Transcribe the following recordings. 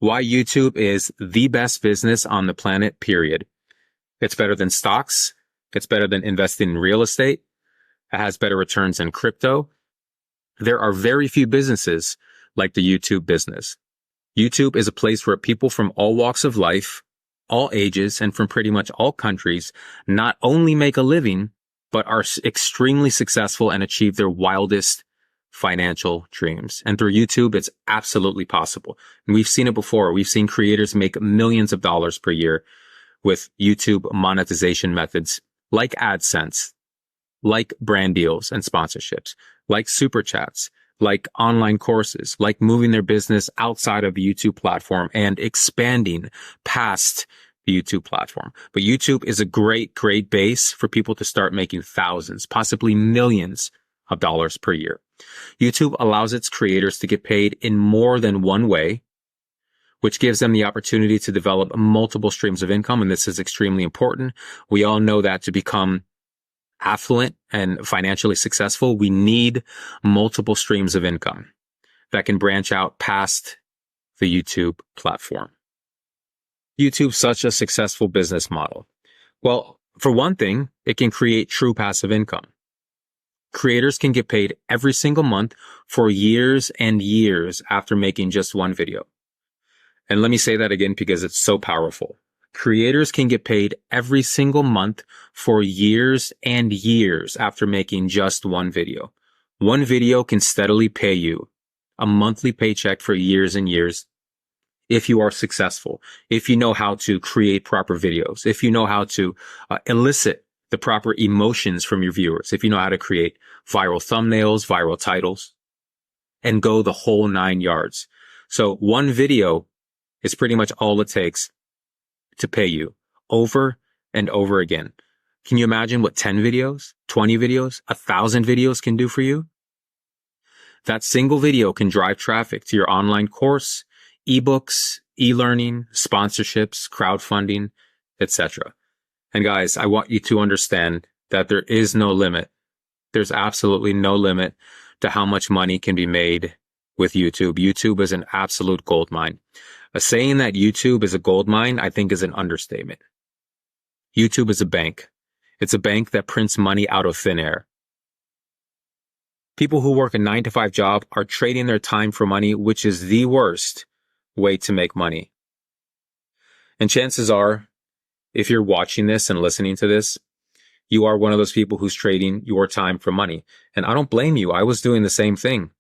Why YouTube is the best business on the planet, period. It's better than stocks. It's better than investing in real estate. It has better returns than crypto. There are very few businesses like the YouTube business. YouTube is a place where people from all walks of life, all ages, and from pretty much all countries not only make a living, but are extremely successful and achieve their wildest financial dreams. And through YouTube, it's absolutely possible. And we've seen it before. We've seen creators make millions of dollars per year with YouTube monetization methods like AdSense, like brand deals and sponsorships, like super chats, like online courses, like moving their business outside of the YouTube platform and expanding past the YouTube platform. But YouTube is a great base for people to start making thousands, possibly millions of dollars per year. YouTube allows its creators to get paid in more than one way, which gives them the opportunity to develop multiple streams of income. And this is extremely important. We all know that to become affluent and financially successful, we need multiple streams of income that can branch out past the YouTube platform. YouTube's such a successful business model. Well, for one thing, it can create true passive income. Creators can get paid every single month for years and years after making just one video. And let me say that again because it's so powerful. Creators can get paid every single month for years and years after making just one video. One video can steadily pay you a monthly paycheck for years and years if you are successful, if you know how to create proper videos, if you know how to elicit the proper emotions from your viewers, if you know how to create viral thumbnails, viral titles, and go the whole 9 yards. So one video is pretty much all it takes to pay you over and over again. Can you imagine what 10 videos, 20 videos, 1,000 videos can do for you? That single video can drive traffic to your online course, ebooks, e-learning, sponsorships, crowdfunding, etc. And guys, I want you to understand that there is no limit. There's absolutely no limit to how much money can be made with YouTube. YouTube is an absolute gold mine. Saying that YouTube is a gold mine, I think, is an understatement. YouTube is a bank. It's a bank that prints money out of thin air. People who work a 9-to-5 job are trading their time for money, which is the worst way to make money. And chances are, if you're watching this and listening to this, you are one of those people who's trading your time for money. And I don't blame you. I was doing the same thing.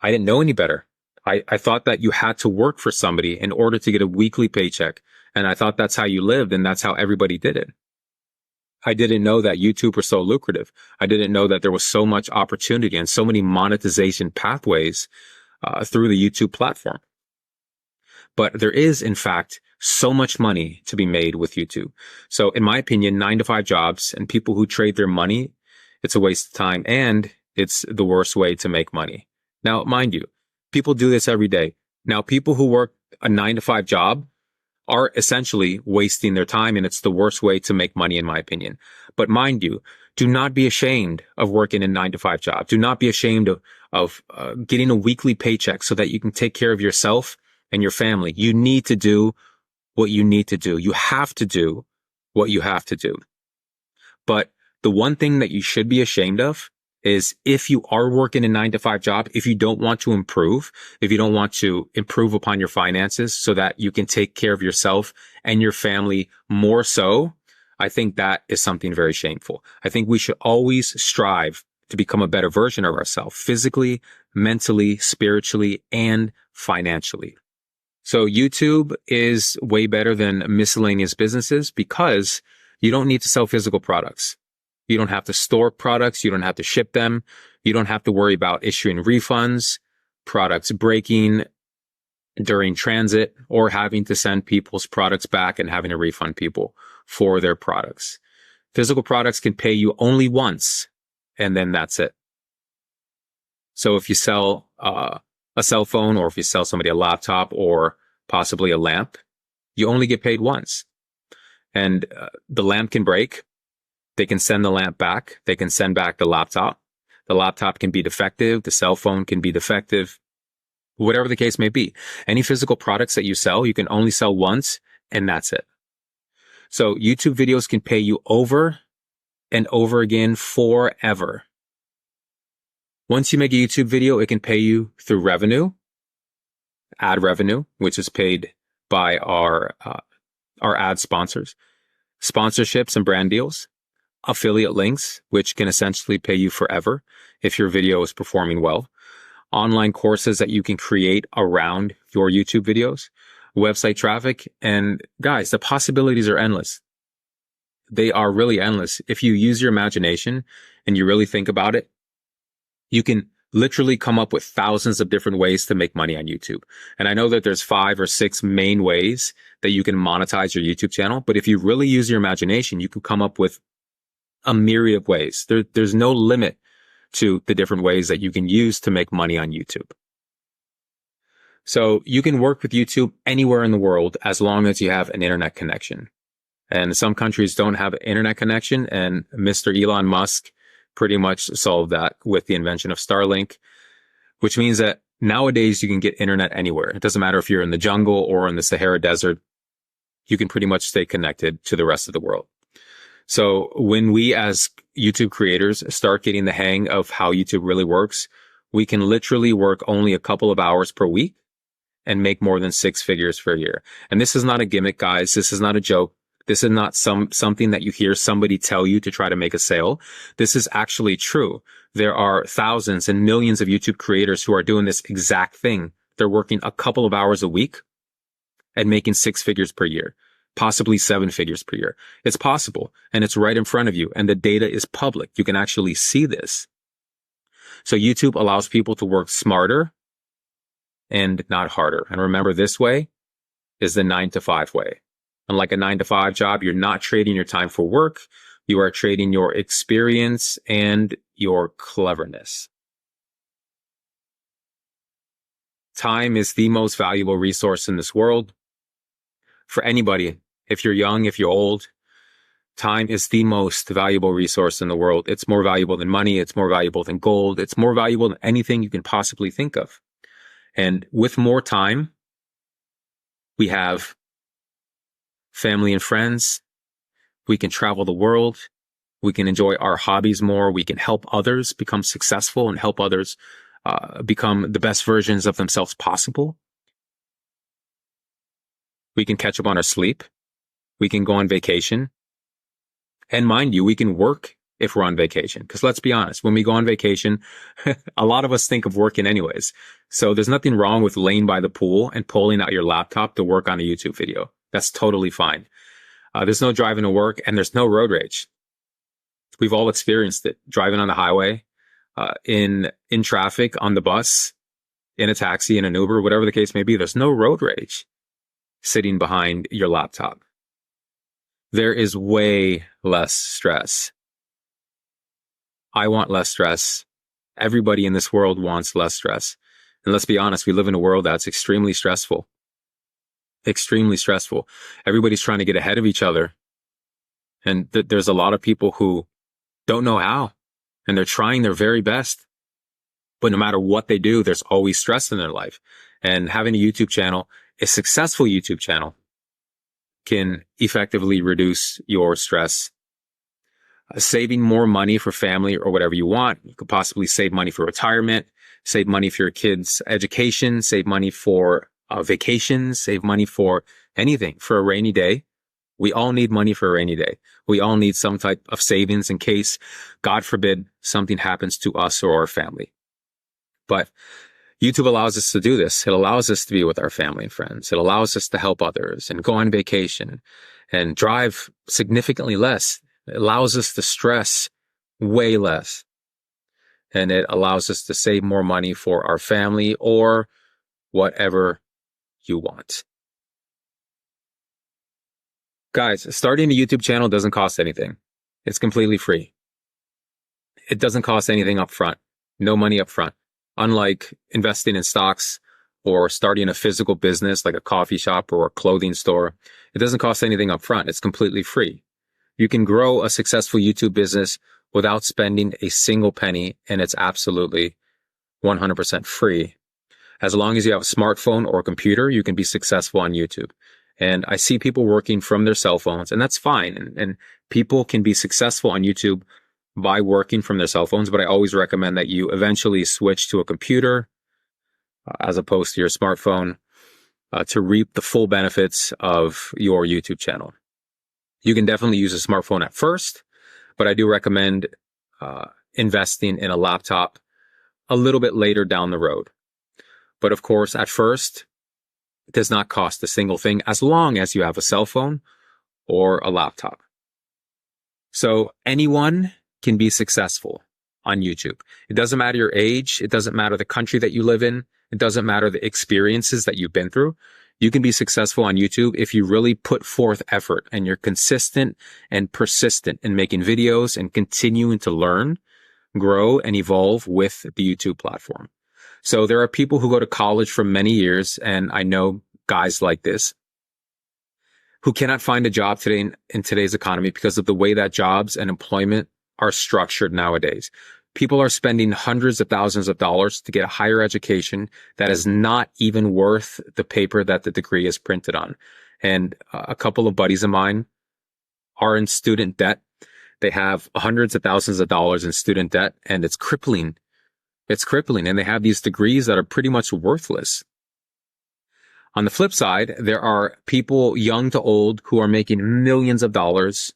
I didn't know any better. I thought that you had to work for somebody in order to get a weekly paycheck. And I thought that's how you lived and that's how everybody did it. I didn't know that YouTube was so lucrative. I didn't know that there was so much opportunity and so many monetization pathways through the YouTube platform. But there is, in fact, so much money to be made with YouTube. So in my opinion, 9-to-5 jobs and people who trade their money, it's a waste of time and it's the worst way to make money. Now, mind you, people do this every day. Now, people who work a 9-to-5 job are essentially wasting their time, and it's the worst way to make money, in my opinion. But mind you, do not be ashamed of working a 9-to-5 job. Do not be ashamed of getting a weekly paycheck so that you can take care of yourself and your family. You need to do what you need to do. You have to do what you have to do. But the one thing that you should be ashamed of is if you are working a 9-to-5 job, if you don't want to improve, if you don't want to improve upon your finances so that you can take care of yourself and your family more so, I think that is something very shameful. I think we should always strive to become a better version of ourselves, physically, mentally, spiritually, and financially. So YouTube is way better than miscellaneous businesses because you don't need to sell physical products. You don't have to store products. You don't have to ship them. You don't have to worry about issuing refunds, products breaking during transit, or having to send people's products back and having to refund people for their products. Physical products can pay you only once, and then that's it. So if you sell a cell phone, or if you sell somebody a laptop or possibly a lamp, you only get paid once. And the lamp can break. They can send the lamp back. They can send back the laptop. The laptop can be defective. The cell phone can be defective. whatever the case may be. Any physical products that you sell, you can only sell once, and that's it. So YouTube videos can pay you over and over again forever. Once you make a YouTube video, it can pay you through revenue, ad revenue, which is paid by our ad sponsors, sponsorships and brand deals, affiliate links, which can essentially pay you forever if your video is performing well, online courses that you can create around your YouTube videos, website traffic, and guys, the possibilities are endless. They are really endless. If you use your imagination and you really think about it, you can literally come up with thousands of different ways to make money on YouTube. And I know that there's 5 or 6 main ways that you can monetize your YouTube channel, but if you really use your imagination, you can come up with a myriad of ways. There's no limit to the different ways that you can use to make money on YouTube. So you can work with YouTube anywhere in the world as long as you have an internet connection. And some countries don't have an internet connection, and Mr. Elon Musk pretty much solved that with the invention of Starlink, which means that nowadays you can get internet anywhere. It doesn't matter if you're in the jungle or in the Sahara Desert. You can pretty much stay connected to the rest of the world. So when we as YouTube creators start getting the hang of how YouTube really works, we can literally work only a couple of hours per week and make more than 6 figures per year. And this is not a gimmick, guys. This is not a joke. This is not something that you hear somebody tell you to try to make a sale. This is actually true. There are thousands and millions of YouTube creators who are doing this exact thing. They're working a couple of hours a week and making 6 figures per year, possibly 7 figures per year. It's possible, and it's right in front of you, and the data is public. You can actually see this. So YouTube allows people to work smarter and not harder. And remember, this way is the 9-to-5 way. Unlike a 9-to-5 job, you're not trading your time for work. You are trading your experience and your cleverness. Time is the most valuable resource in this world. For anybody, if you're young, if you're old, time is the most valuable resource in the world. It's more valuable than money. It's more valuable than gold. It's more valuable than anything you can possibly think of. And with more time, we have family and friends. We can travel the world. We can enjoy our hobbies more. We can help others become successful and help others become the best versions of themselves possible. We can catch up on our sleep. We can go on vacation. And mind you, we can work if we're on vacation. Because let's be honest, when we go on vacation, a lot of us think of working anyways. So there's nothing wrong with laying by the pool and pulling out your laptop to work on a YouTube video. That's totally fine. There's no driving to work, and there's no road rage. We've all experienced it. Driving on the highway, in traffic, on the bus, in a taxi, in an Uber, whatever the case may be. There's no road rage sitting behind your laptop. There is way less stress. I want less stress. Everybody in this world wants less stress. And let's be honest, we live in a world that's extremely stressful. Extremely stressful. Everybody's trying to get ahead of each other. And there's a lot of people who don't know how. And they're trying their very best. But no matter what they do, there's always stress in their life. And having a YouTube channel, a successful YouTube channel, can effectively reduce your stress. Saving more money for family or whatever you want. You could possibly save money for retirement, save money for your kids' education, save money for vacations, save money for anything, for a rainy day. We all need money for a rainy day. We all need some type of savings in case, God forbid, something happens to us or our family. But YouTube allows us to do this. It allows us to be with our family and friends. It allows us to help others and go on vacation and drive significantly less. It allows us to stress way less. And it allows us to save more money for our family or whatever you want. Guys, starting a YouTube channel doesn't cost anything. It's completely free. It doesn't cost anything up front. No money up front. Unlike investing in stocks or starting a physical business like a coffee shop or a clothing store, it doesn't cost anything up front. It's completely free. You can grow a successful YouTube business without spending a single penny, and it's absolutely 100% free. As long as you have a smartphone or a computer, you can be successful on YouTube. And I see people working from their cell phones, and that's fine. And people can be successful on YouTube by working from their cell phones, but I always recommend that you eventually switch to a computer as opposed to your smartphone to reap the full benefits of your YouTube channel. You can definitely use a smartphone at first, but I do recommend investing in a laptop a little bit later down the road. But of course, at first, it does not cost a single thing as long as you have a cell phone or a laptop. So anyone can be successful on YouTube. It doesn't matter your age. It doesn't matter the country that you live in. It doesn't matter the experiences that you've been through. You can be successful on YouTube if you really put forth effort and you're consistent and persistent in making videos and continuing to learn, grow, and evolve with the YouTube platform. So there are people who go to college for many years, and I know guys like this, who cannot find a job today in today's economy because of the way that jobs and employment are structured nowadays. People are spending hundreds of thousands of dollars to get a higher education that is not even worth the paper that the degree is printed on. And a couple of buddies of mine are in student debt. They have hundreds of thousands of dollars in student debt, and it's crippling. It's crippling. And they have these degrees that are pretty much worthless. On the flip side, there are people young to old who are making millions of dollars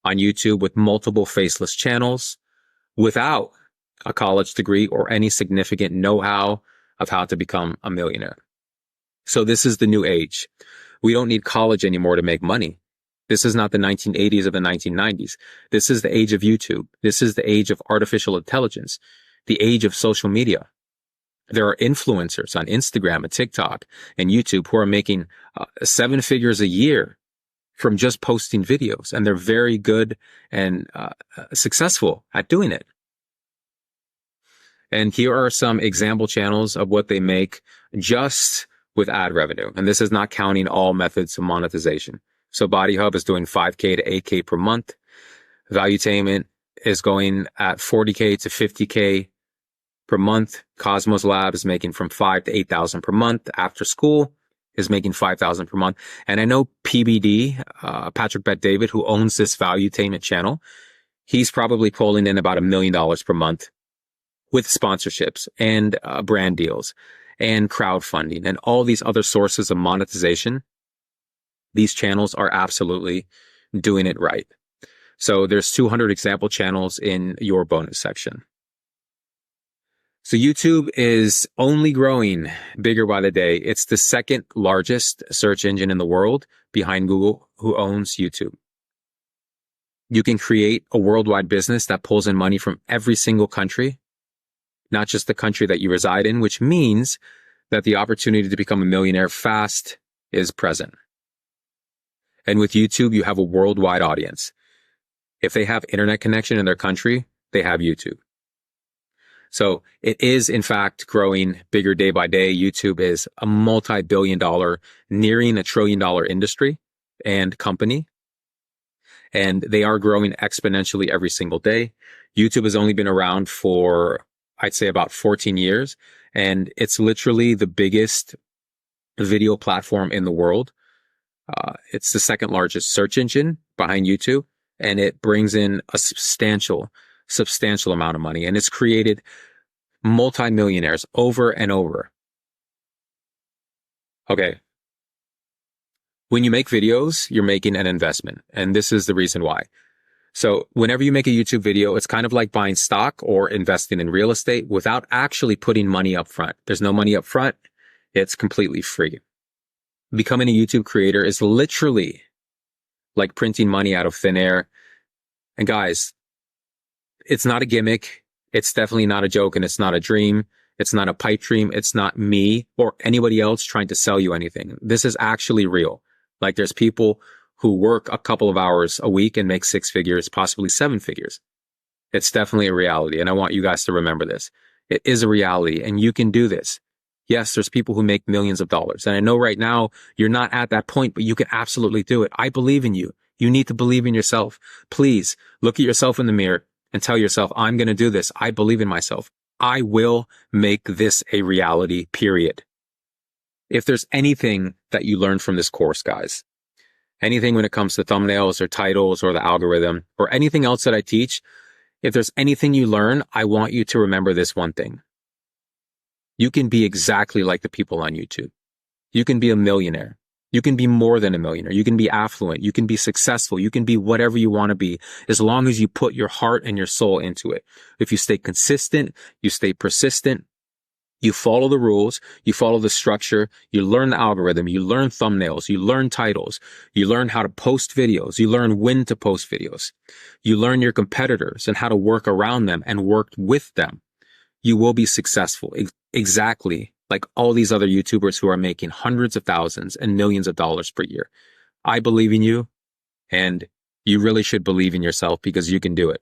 on YouTube with multiple faceless channels without a college degree or any significant know-how of how to become a millionaire. So this is the new age. We don't need college anymore to make money. This is not the 1980s or the 1990s. This is the age of YouTube. This is the age of artificial intelligence, the age of social media. There are influencers on Instagram and TikTok and YouTube who are making 7 figures a year from just posting videos, and they're very good and successful at doing it. And here are some example channels of what they make just with ad revenue. And this is not counting all methods of monetization. So Body Hub is doing 5K to 8K per month. Valuetainment is going at 40K to 50K per month. Cosmos Lab is making from 5 to 8,000 per month. After School is making 5,000 per month. And I know PBD, Patrick Bet David, who owns this Valuetainment channel, he's probably pulling in about $1 million per month with sponsorships and brand deals and crowdfunding and all these other sources of monetization. These channels are absolutely doing it right. So there's 200 example channels in your bonus section. So YouTube is only growing bigger by the day. It's the second largest search engine in the world behind Google, who owns YouTube. You can create a worldwide business that pulls in money from every single country, not just the country that you reside in, which means that the opportunity to become a millionaire fast is present. And with YouTube, you have a worldwide audience. If they have internet connection in their country, they have YouTube. So it is, in fact, growing bigger day by day. YouTube is a multi-billion dollar, nearing $1 trillion industry and company. And they are growing exponentially every single day. YouTube has only been around for, I'd say, about 14 years. And it's literally the biggest video platform in the world. It's the second largest search engine behind YouTube. And it brings in a substantial amount of money. And it's created multimillionaires over and over. Okay. When you make videos, you're making an investment. And this is the reason why. So whenever you make a YouTube video, it's kind of like buying stock or investing in real estate without actually putting money up front. There's no money up front. It's completely free. Becoming a YouTube creator is literally like printing money out of thin air. And guys, it's not a gimmick. It's definitely not a joke, and it's not a dream. It's not a pipe dream. It's not me or anybody else trying to sell you anything. This is actually real. Like, there's people who work a couple of hours a week and make 6 figures, possibly 7 figures. It's definitely a reality. And I want you guys to remember this. It is a reality, and you can do this. Yes, there's people who make millions of dollars. And I know right now you're not at that point, but you can absolutely do it. I believe in you. You need to believe in yourself. Please look at yourself in the mirror and tell yourself, I'm going to do this. I believe in myself. I will make this a reality, period. If there's anything that you learn from this course, guys, anything when it comes to thumbnails or titles or the algorithm or anything else that I teach, if there's anything you learn, I want you to remember this one thing. You can be exactly like the people on YouTube. You can be a millionaire. You can be more than a millionaire. You can be affluent. You can be successful. You can be whatever you want to be as long as you put your heart and your soul into it. If you stay consistent, you stay persistent, you follow the rules, you follow the structure, you learn the algorithm, you learn thumbnails, you learn titles, you learn how to post videos, you learn when to post videos, you learn your competitors and how to work around them and work with them, you will be successful. Exactly like all these other YouTubers who are making hundreds of thousands and millions of dollars per year. I believe in you, and you really should believe in yourself because you can do it.